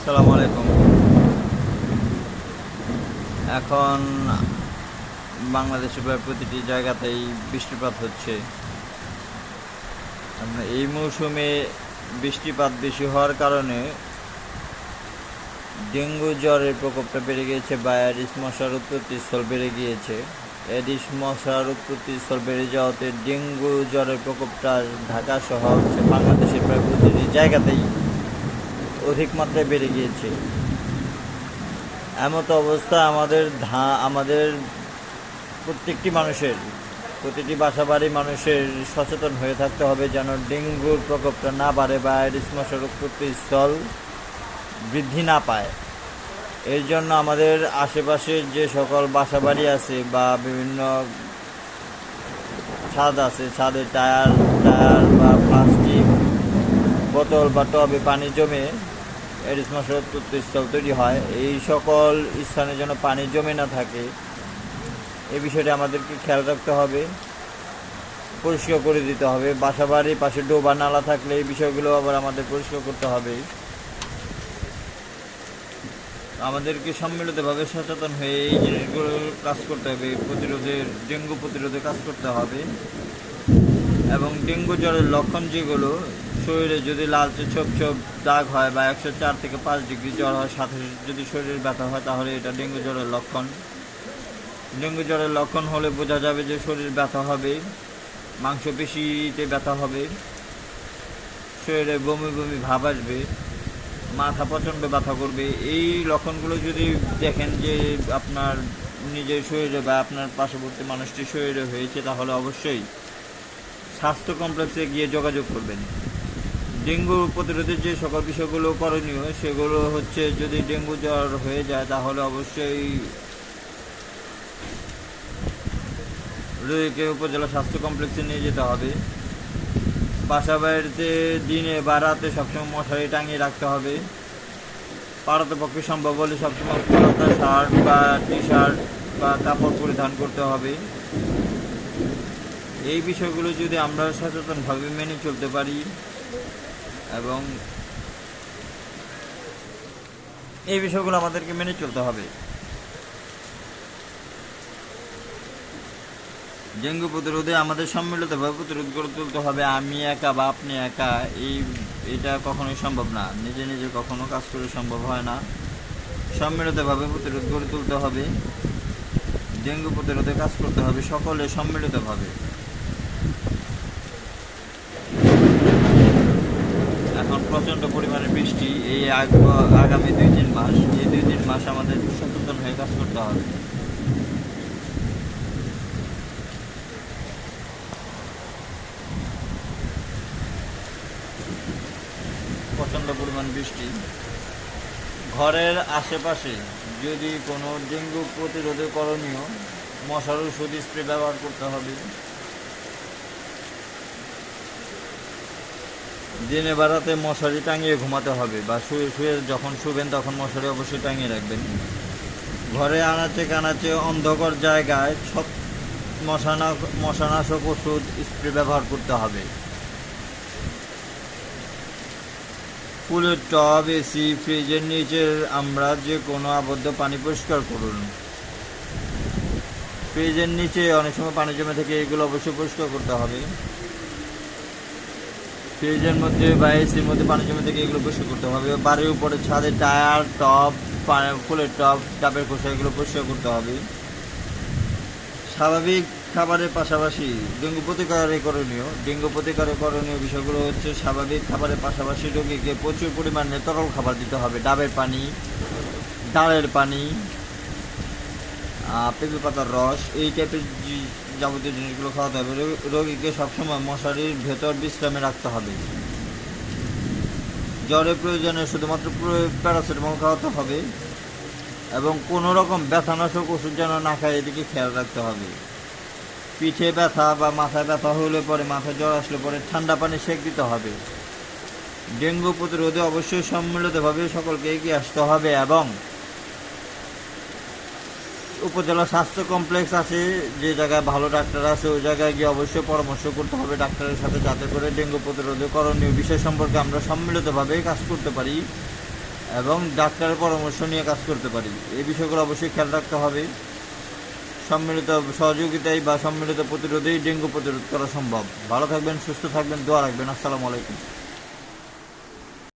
আসসালামু আলাইকুম। এখন বাংলাদেশের প্রায় প্রতিটি জায়গাতেই বৃষ্টিপাত হচ্ছে। এই মৌসুমে বৃষ্টিপাত বেশি হওয়ার কারণে ডেঙ্গু জ্বরের প্রকোপটা বেড়ে গিয়েছে বা অ্যাডিস মশার উৎপত্তিস্থল বেড়ে গিয়েছে। অ্যাডিস মশার উৎপত্তিস্থল বেড়ে যাওয়াতে ডেঙ্গু জ্বরের প্রকোপটা ঢাকা সহ বাংলাদেশের প্রায় প্রতিটি জায়গাতেই অধিক মাত্রায় বেড়ে গিয়েছে। এমত অবস্থা আমাদের প্রতিটি বাসাবাড়ি মানুষের সচেতন হয়ে থাকতে হবে যেন ডেঙ্গুর প্রকোপটা না বাড়ে বা অ্যাডিস মশার উৎপত্তিস্থল বৃদ্ধি না পায়। এর জন্য আমাদের আশেপাশে যে সকল বাসাবাড়ি আছে বা বিভিন্ন ছাদ আছে, ছাদের টায়ার বা প্লাস্টিক বোতল বা টবে পানি জমে অ্যাডিস মশার উৎপত্তিস্থল তৈরি হয়, এই সকল স্থানে যেন পানি জমে না থাকে এই বিষয়টি আমাদেরকে খেয়াল রাখতে হবে, পরিষ্কার করে দিতে হবে। বাসাবাড়ির পাশে ডোবা নালা থাকলে এই বিষয়গুলো আবার আমাদের পরিষ্কার করতে হবে। আমাদেরকে সম্মিলিতভাবে সচেতন হয়ে এই জিনিসগুলো কাজ করতে হবে, ডেঙ্গু প্রতিরোধে কাজ করতে হবে। এবং ডেঙ্গু জ্বরের লক্ষণ যেগুলো, শরীরে যদি লালচে ছোপ ছোপ দাগ হয় বা 104 থেকে 5 ডিগ্রি জ্বর হয়, সাথে যদি শরীরে ব্যথা হয়, তাহলে এটা ডেঙ্গু জ্বরের লক্ষণ। ডেঙ্গু জ্বরের লক্ষণ হলে বোঝা যাবে যে শরীর ব্যথা হবে, মাংসপেশিতে ব্যথা হবে, শরীরে বমি বমি ভাব আসবে, মাথা প্রচণ্ড ব্যথা করবে। এই লক্ষণগুলো যদি দেখেন যে আপনার নিজের শরীরে বা আপনার পার্শ্ববর্তী মানুষটির শরীরে হয়েছে, তাহলে অবশ্যই স্বাস্থ্য কমপ্লেক্সে গিয়ে যোগাযোগ করবেন। ডেঙ্গু প্রতিরোধের যে সকল বিষয়গুলো করণীয় সেগুলো হচ্ছে, যদি ডেঙ্গু জ্বর হয়ে যায় তাহলে অবশ্যই রোগীকে উপজেলা স্বাস্থ্য কমপ্লেক্সে নিয়ে যেতে হবে। বাসা বাড়িতে দিনে বা রাতে সবসময় মশারি টাঙিয়ে রাখতে হবে। পারতপক্ষে সম্ভব হলে সবসময় পুরাতন শার্ট বা টি শার্ট বা কাপড় পরিধান করতে হবে। এই বিষয়গুলো যদি আমরা সচেতনভাবে মেনে চলতে পারি এবং এই বিষয়গুলো আমাদেরকে মেনে চলতে হবে। ডেঙ্গু প্রতিরোধে আমাদের সম্মিলিতভাবে প্রতিরোধ করে তুলতে হবে। আমি একা বা আপনি একা এটা কখনোই সম্ভব না, নিজে নিজে কখনো কাজ করে সম্ভব হয় না। সম্মিলিতভাবে প্রতিরোধ করে তুলতে হবে, ডেঙ্গু প্রতিরোধে কাজ করতে হবে সকলে সম্মিলিতভাবে। এখন প্রচণ্ড পরিমাণে বৃষ্টি, এই আগামী 2-3 মাস, এই 2-3 মাস আমাদের সচেতন হয়ে কাজ করতে হবে। প্রচণ্ড পরিমাণ বৃষ্টি, ঘরের আশেপাশে যদি কোনো ডেঙ্গু প্রতিরোধে করণীয় মশার ওষুধ স্প্রে ব্যবহার করতে হবে। দিনে বা রাতে মশারি টাঙিয়ে ঘুমাতে হবে বা শুয়ে যখন শুবেন তখন মশারি অবশ্যই টাঙিয়ে রাখবেন। ঘরে আনাচে কানাচে অন্ধকার জায়গায় সব মশানাশক ওষুধ স্প্রে ব্যবহার করতে হবে। ফুলের টব, এসি, ফ্রিজের নিচে আমরা যে কোনো আবদ্ধ পানি পরিষ্কার করুন। ফ্রিজের নিচে অনেক সময় পানি জমে থাকে, এগুলো অবশ্যই পরিষ্কার করতে হবে। ফ্রিজের মধ্যে বা এসির মধ্যে পানি জমে থেকে এগুলো পরিষ্কার করতে হবে। বাড়ির উপরে ছাদে টায়ার, টব, ফুলের টব, ডাবের খোসা, এগুলো পরিষ্কার করতে হবে। স্বাভাবিক খাবারের পাশাপাশি ডেঙ্গু প্রতিকারে করণীয় বিষয়গুলো হচ্ছে, স্বাভাবিক খাবারের পাশাপাশি রোগীকে প্রচুর পরিমাণে তরল খাবার দিতে হবে। ডাবের পানি, ডালের পানি, পেঁপে পাতার রস, এই টাইপের যাবতীয় জিনিসগুলো খাওয়াতে হবে। রোগীকে সবসময় মশারির ভেতর বিশ্রামে রাখতে হবে। জ্বরের প্রয়োজনে শুধুমাত্র প্যারাসিটামল খাওয়াতে হবে এবং কোনো রকম ব্যথানাশক ওষুধ যেন না খায়, এদিকে খেয়াল রাখতে হবে। পিঠে ব্যথা বা মাথায় ব্যথা হলে পরে, মাথায় জ্বর আসলে পরে ঠান্ডা পানি সেঁক দিতে হবে। ডেঙ্গু প্রতিরোধে অবশ্যই সম্মিলিতভাবে সকলকে এগিয়ে আসতে হবে এবং উপজেলা স্বাস্থ্য কমপ্লেক্স আছে, যে জায়গায় ভালো ডাক্তার আছে ওই জায়গায় গিয়ে অবশ্যই পরামর্শ করতে হবে ডাক্তারের সাথে, যাতে করে ডেঙ্গু প্রতিরোধে করণীয় বিষয় সম্পর্কে আমরা সম্মিলিতভাবে কাজ করতে পারি এবং ডাক্তারের পরামর্শ নিয়ে কাজ করতে পারি। এই বিষয়গুলো অবশ্যই খেয়াল রাখতে হবে। সম্মিলিত সহযোগিতায় বা সম্মিলিত প্রতিরোধেই ডেঙ্গু প্রতিরোধ করা সম্ভব। ভালো থাকবেন, সুস্থ থাকবেন, দোয়া রাখবেন। আসসালামু আলাইকুম।